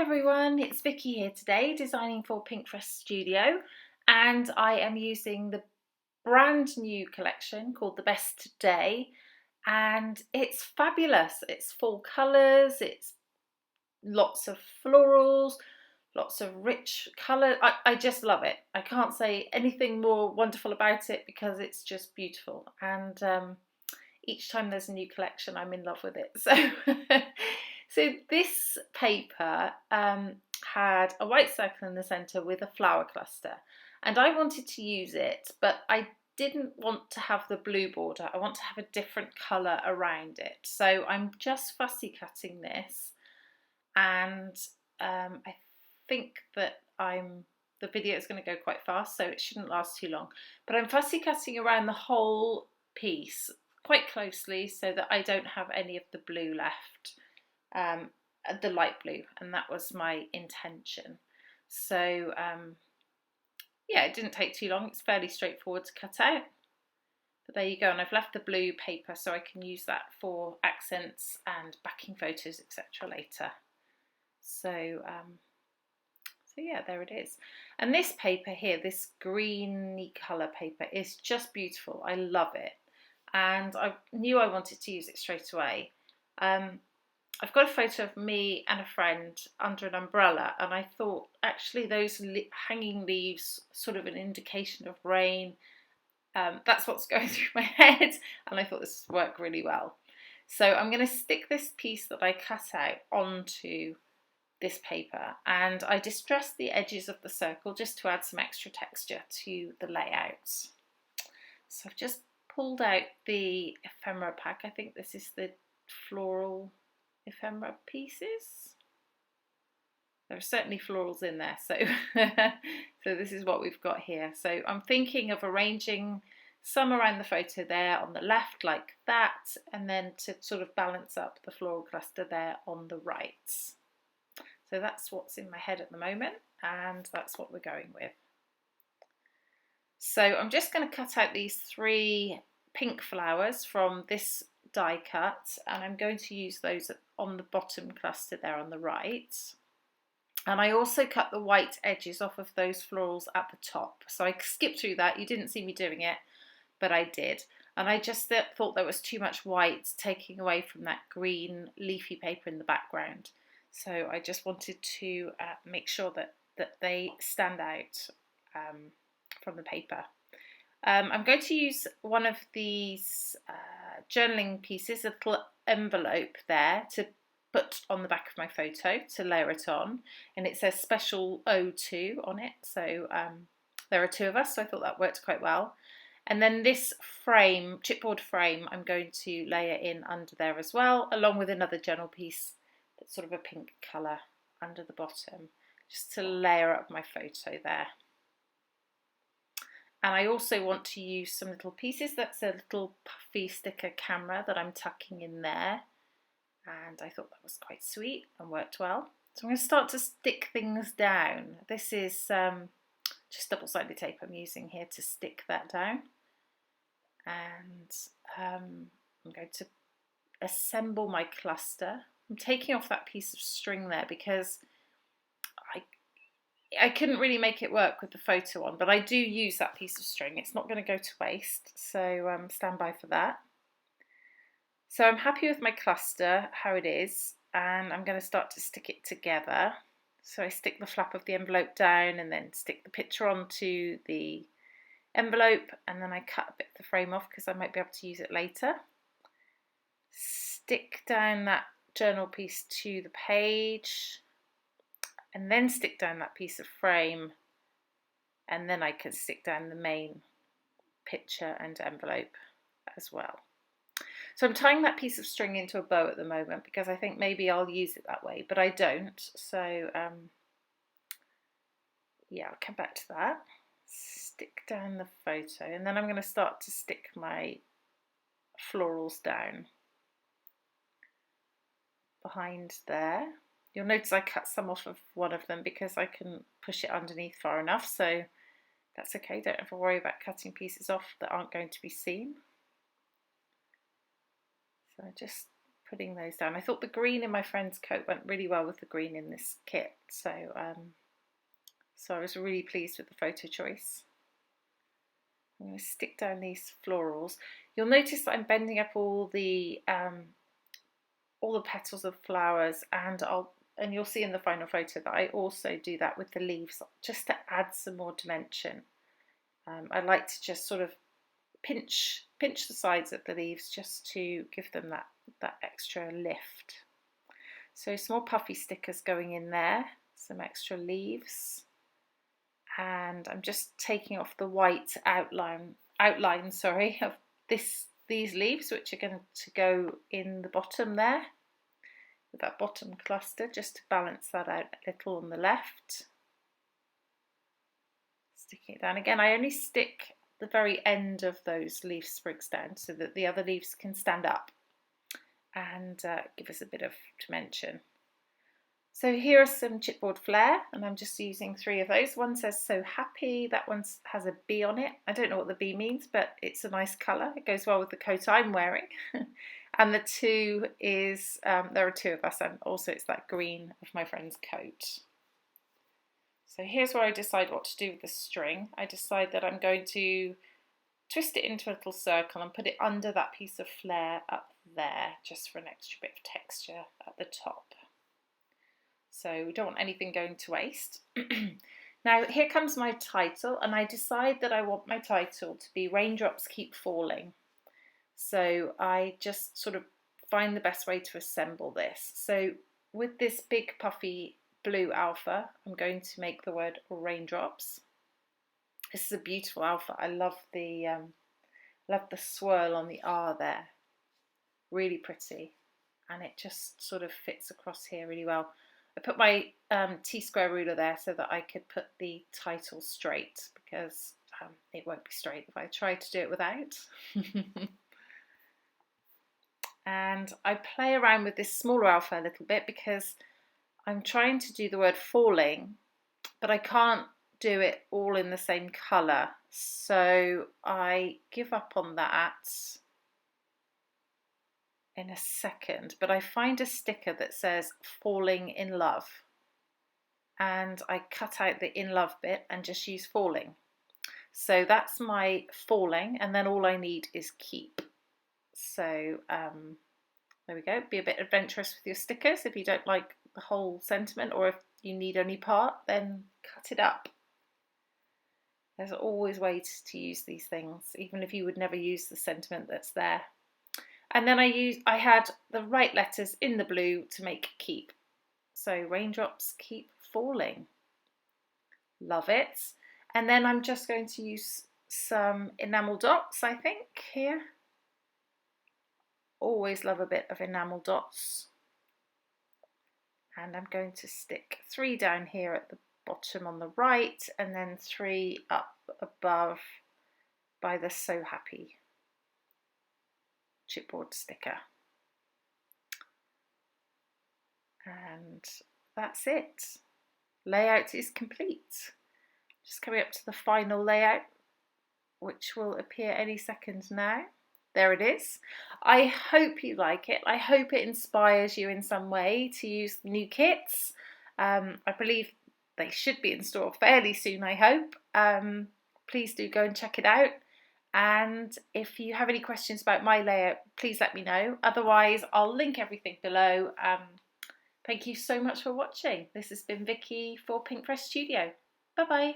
Hi everyone, it's Vicki here today, designing for Pinkfresh Studio, and I am using the brand new collection called The Best Day, and it's fabulous. It's full colours, it's lots of florals, lots of rich colour. I just love it. I can't say anything more wonderful about it because it's just beautiful, and each time there's a new collection, I'm in love with it. So this paper had a white circle in the centre with a flower cluster, and I wanted to use it, but I didn't want to have the blue border. I want to have a different colour around it. So I'm just fussy cutting this, and I think that the video is going to go quite fast, so it shouldn't last too long. But I'm fussy cutting around the whole piece quite closely so that I don't have any of the blue left, the light blue, and that was my intention. So yeah, it didn't take too long. It's fairly straightforward to cut out. But there you go, and I've left the blue paper so I can use that for accents and backing photos, etc. later. So yeah, there it is. And this paper here, this greeny colour paper, is just beautiful. I love it. And I knew I wanted to use it straight away. I've got a photo of me and a friend under an umbrella, and I thought actually those hanging leaves, sort of an indication of rain, that's what's going through my head, and I thought this would work really well. So I'm going to stick this piece that I cut out onto this paper, and I distressed the edges of the circle just to add some extra texture to the layouts. So I've just pulled out the ephemera pack. I think this is the floral ephemera pieces. There are certainly florals in there, so so this is what we've got here. So I'm thinking of arranging some around the photo there on the left like that, and then to sort of balance up the floral cluster there on the right. So that's what's in my head at the moment, and that's what we're going with. So I'm just going to cut out these 3 pink flowers from this die cut, and I'm going to use those on the bottom cluster there on the right. And I also cut the white edges off of those florals at the top. So I skipped through that. You didn't see me doing it, but I did. And I just thought there was too much white taking away from that green leafy paper in the background. So I just wanted to make sure that they stand out from the paper. I'm going to use one of these journaling pieces, a little envelope there, to put on the back of my photo to layer it on, and it says special O2 on it, so there are 2 of us, so I thought that worked quite well. And then this frame, chipboard frame, I'm going to layer in under there as well, along with another journal piece that's sort of a pink colour under the bottom, just to layer up my photo there. And I also want to use some little pieces. That's a little puffy sticker camera that I'm tucking in there, and I thought that was quite sweet and worked well. So I'm going to start to stick things down. This is just double-sided tape I'm using here to stick that down, and I'm going to assemble my cluster. I'm taking off that piece of string there because I couldn't really make it work with the photo on, but I do use that piece of string. It's not going to go to waste, so stand by for that. So I'm happy with my cluster, how it is, and I'm going to start to stick it together. So I stick the flap of the envelope down and then stick the picture onto the envelope, and then I cut a bit of the frame off because I might be able to use it later. Stick down that journal piece to the page, and then stick down that piece of frame, and then I can stick down the main picture and envelope as well. So I'm tying that piece of string into a bow at the moment because I think maybe I'll use it that way, but I don't. So yeah, I'll come back to that. Stick down the photo, and then I'm going to start to stick my florals down behind there. You'll notice I cut some off of one of them because I couldn't push it underneath far enough, so that's okay. Don't have to worry about cutting pieces off that aren't going to be seen. So I just putting those down. I thought the green in my friend's coat went really well with the green in this kit, so I was really pleased with the photo choice. I'm going to stick down these florals. You'll notice that I'm bending up all the petals of flowers, and you'll see in the final photo that I also do that with the leaves, just to add some more dimension. I like to just sort of pinch the sides of the leaves just to give them that extra lift. So some more puffy stickers going in there, some extra leaves, and I'm just taking off the white outline of these leaves, which are going to go in the bottom there with that bottom cluster, just to balance that out a little on the left. Sticking it down again. I only stick the very end of those leaf sprigs down so that the other leaves can stand up and give us a bit of dimension. So here are some chipboard flair, and I'm just using 3 of those. One says "So Happy," that one has a bee on it. I don't know what the bee means, but it's a nice colour. It goes well with the coat I'm wearing. And the 2 is, there are 2 of us, and also it's that green of my friend's coat. So here's where I decide what to do with the string. I decide that I'm going to twist it into a little circle and put it under that piece of flair up there, just for an extra bit of texture at the top. So we don't want anything going to waste. Now here comes my title, and I decide that I want my title to be "Raindrops Keep Falling." So I just sort of find the best way to assemble this. So with this big puffy blue alpha, I'm going to make the word "raindrops." This is a beautiful alpha. I love the swirl on the R there. Really pretty, and it just sort of fits across here really well. I put my T-square ruler there so that I could put the title straight, because it won't be straight if I try to do it without. And I play around with this smaller alpha a little bit because I'm trying to do the word "falling," but I can't do it all in the same colour, so I give up on that in a second. But I find a sticker that says "Falling in Love," and I cut out the "in love" bit and just use "falling." So that's my "falling," and then all I need is "keep." So there we go. Be a bit adventurous with your stickers. If you don't like the whole sentiment, or if you need only part, then cut it up. There's always ways to use these things, even if you would never use the sentiment that's there. And then I had the right letters in the blue to make "keep." So "Raindrops Keep Falling." Love it. And then I'm just going to use some enamel dots, I think, here. Always love a bit of enamel dots. And I'm going to stick 3 down here at the bottom on the right, and then 3 up above by the "So Happy" chipboard sticker. And that's it. Layout is complete. Just coming up to the final layout, which will appear any second now. There it is. I hope you like it. I hope it inspires you in some way to use the new kits. I believe they should be in store fairly soon, I hope. Please do go and check it out. And if you have any questions about my layout, please let me know. Otherwise, I'll link everything below. Thank you so much for watching. This has been Vicky for Pinkpress Studio. Bye bye.